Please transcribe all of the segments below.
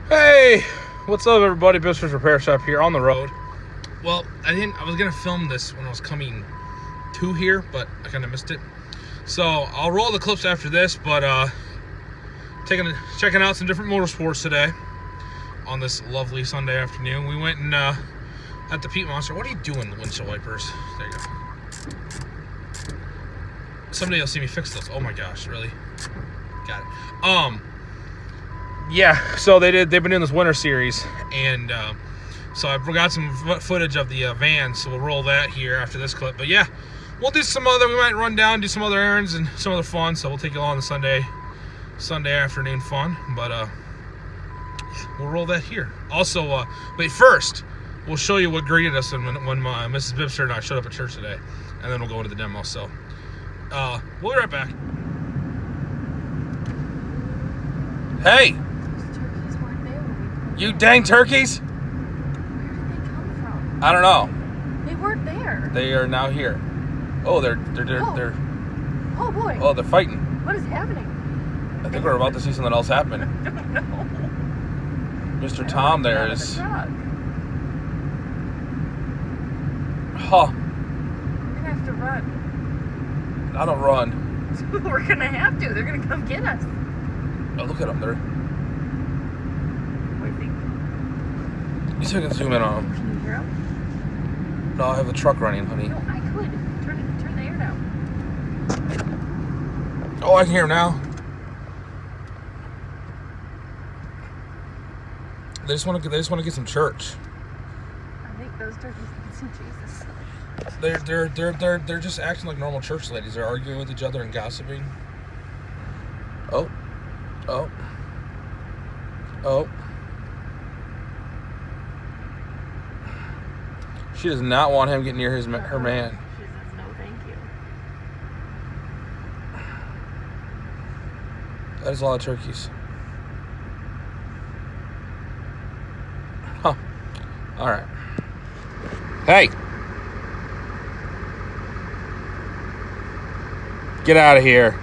Hey, what's up, everybody? BIBSTE'S Repair Shop here on the road. Well, I was gonna film this when I was coming to here, but I kind of missed it. So I'll roll the clips after this. But checking out some different motorsports today on this lovely Sunday afternoon. We went and at the Peat Monster. What are you doing, the windshield wipers? There you go. Someday you'll see me fix those. Oh my gosh, really? Got it. Yeah, so they've been doing this winter series, and so I got some footage of the van, so we'll roll that here after this clip. But yeah, we'll do some other, we might run down, do some other errands and some other fun, so we'll take you along the Sunday afternoon fun. But yeah, we'll roll that here. Also, wait, first, we'll show you what greeted us when Mrs. Bibster and I showed up at church today, and then we'll go into the demo. So we'll be right back. Hey! You dang turkeys! Where did they come from? I don't know. They weren't there. They are now here. Oh, they're Oh boy. oh, they're fighting. What is happening? I think we're about to see something else happen. I don't know. Mr. Tom there is. Huh. Huh. We're gonna have to run. I don't run. We're gonna have to. They're gonna come get us. Oh, look at them. They're. What do you think? You still can zoom in on them. Can you hear them? No, I have the truck running, honey. No, I could. Turn the air down. Oh, I can hear them now. They just want to get some church. I think those turkeys need some Jesus. They're just acting like normal church ladies. They're arguing with each other and gossiping. Oh. She does not want him getting near her man. She says no, thank you. That is a lot of turkeys. Huh. All right. Hey. Get out of here.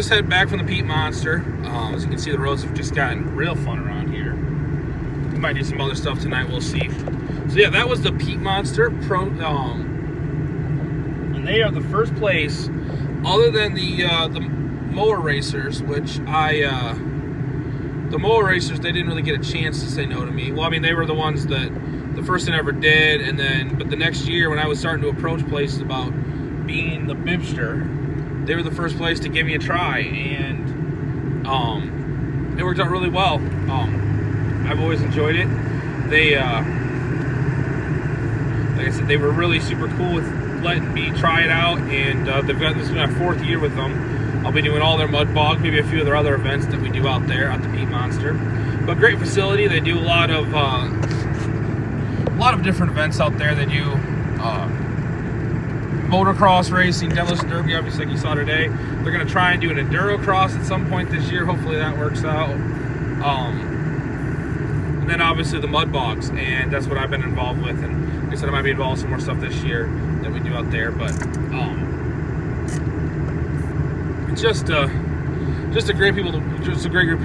just headed back from the Peat Monster. As you can see, the roads have just gotten real fun around here. We might do some other stuff tonight, we'll see. So yeah, that was the Peat Monster Pro, and they are the first place, other than the mower racers, which the mower racers, they didn't really get a chance to say no to me. Well, I mean, they were the ones that the first that ever did, and then, but the next year when I was starting to approach places about being the BIBSTER, they were the first place to give me a try, and it worked out really well. I've always enjoyed it. They, like I said, they were really super cool with letting me try it out, and this is my 4th year with them. I'll be doing all their mud bog, maybe a few of their other events that we do out there at the Peat Monster. But great facility. They do a lot of different events out there. They do motocross racing, demolition derby, obviously, like you saw today. They're going to try and do an enduro cross at some point this year. Hopefully that works out. And then obviously the mud bogs, and that's what I've been involved with. And like I said, I might be involved with some more stuff this year that we do out there. But it's just a great group of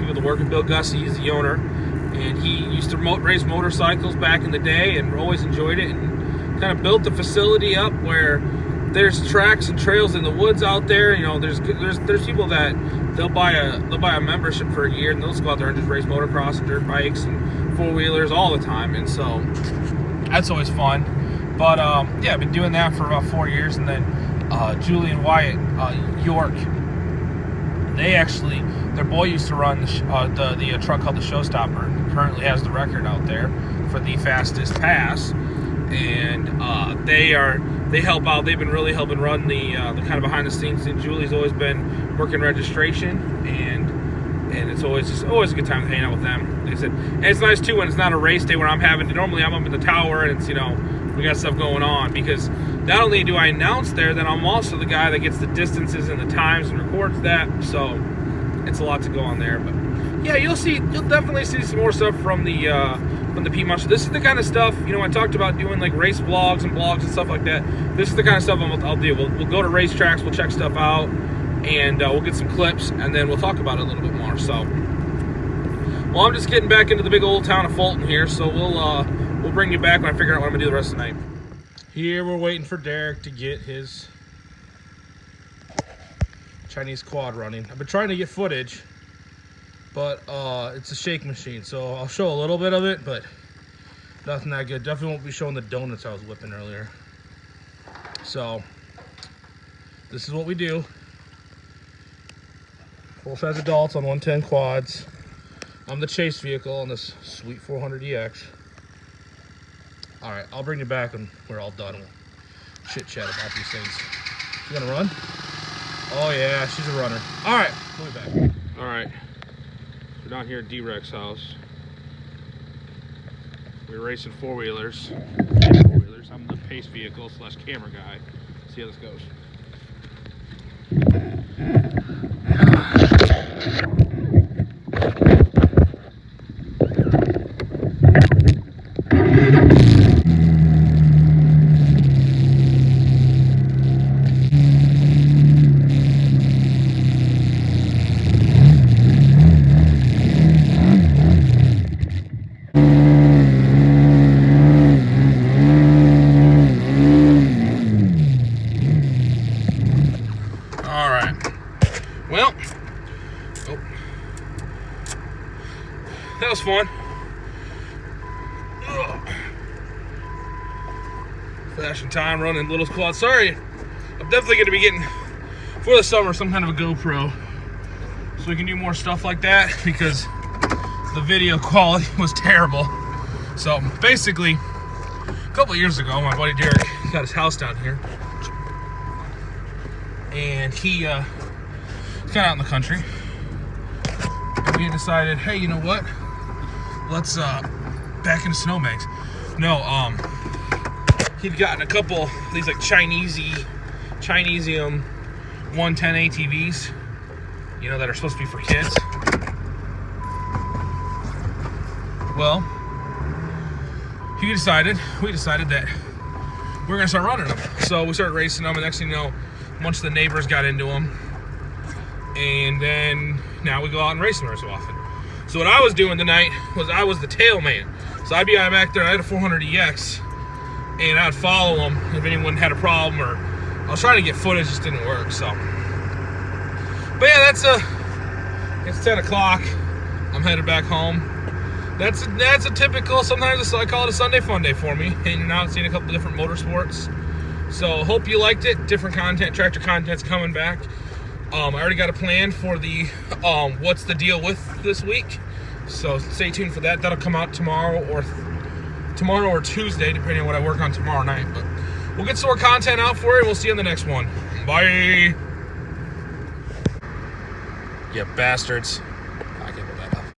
people to work with. Bill Gussie, he's the owner, and he used to race motorcycles back in the day, and always enjoyed it, and kind of built the facility up where there's tracks and trails in the woods out there. You know, there's people that they'll buy a membership for a year, and they'll just go out there and just race motocross and dirt bikes and 4-wheelers all the time, and so that's always fun. But yeah, I've been doing that for about 4 years, and then Julie and Wyatt York, they actually, their boy used to run the truck called the Showstopper, and currently has the record out there for the fastest pass. And they help out. They've been really helping run the kind of behind the scenes thing. Julie's always been working registration, and it's always a good time to hang out with them. Like I said, and it's nice too when it's not a race day where I'm having to. Normally I'm up in the tower, and it's, you know, we got stuff going on, because not only do I announce there, then I'm also the guy that gets the distances and the times and records that. So it's a lot to go on there. But yeah, you'll definitely see some more stuff from the Peat Monster. This is the kind of stuff, you know, I talked about doing like race vlogs and blogs and stuff like that. This is the kind of stuff I'll do. We'll go to racetracks, we'll check stuff out, and we'll get some clips, and then we'll talk about it a little bit more. So, well, I'm just getting back into the big old town of Fulton here, so we'll bring you back when I figure out what I'm gonna do the rest of the night. Here we're waiting for Derek to get his Chinese quad running. I've been trying to get footage, but it's a shake machine, so I'll show a little bit of it, but nothing that good. Definitely won't be showing the donuts I was whipping earlier. So this is what we do. Full-size adults on 110 quads. I'm the chase vehicle on this sweet 400EX. All right, I'll bring you back when we're all done. We'll chit-chat about these things. You gonna run? Oh yeah, she's a runner. All right, we'll be back. All right. We're down here at D-Rex house. We're racing 4-wheelers. I'm the pace vehicle / camera guy. See how this goes. That was fun. Flashing time running little quad. Sorry, I'm definitely going to be getting, for the summer, some kind of a GoPro so we can do more stuff like that, because the video quality was terrible. So basically, a couple of years ago, my buddy Derek got his house down here, and he got out in the country, and we decided, hey, you know what? Let's back into snowbanks. No, he'd gotten a couple of these like Chinesium 110 ATVs, you know, that are supposed to be for kids. Well, we decided that we're gonna start running them. So we started racing them, and next thing you know, a bunch of the neighbors got into them, and then now we go out and race them every so often. So what I was doing tonight was I was the tail man. So I'd be out back there. I had a 400 EX, and I'd follow them if anyone had a problem, or I was trying to get footage, just didn't work. So, but yeah, it's 10 o'clock. I'm headed back home. That's a typical, sometimes I call it a Sunday fun day for me, hanging out, seeing a couple of different motorsports. So hope you liked it. Different content, tractor content's coming back. I already got a plan for the what's the deal with this week. So stay tuned for that. That'll come out tomorrow or Tuesday, depending on what I work on tomorrow night. But we'll get some more content out for you, and we'll see you in the next one. Bye. You bastards.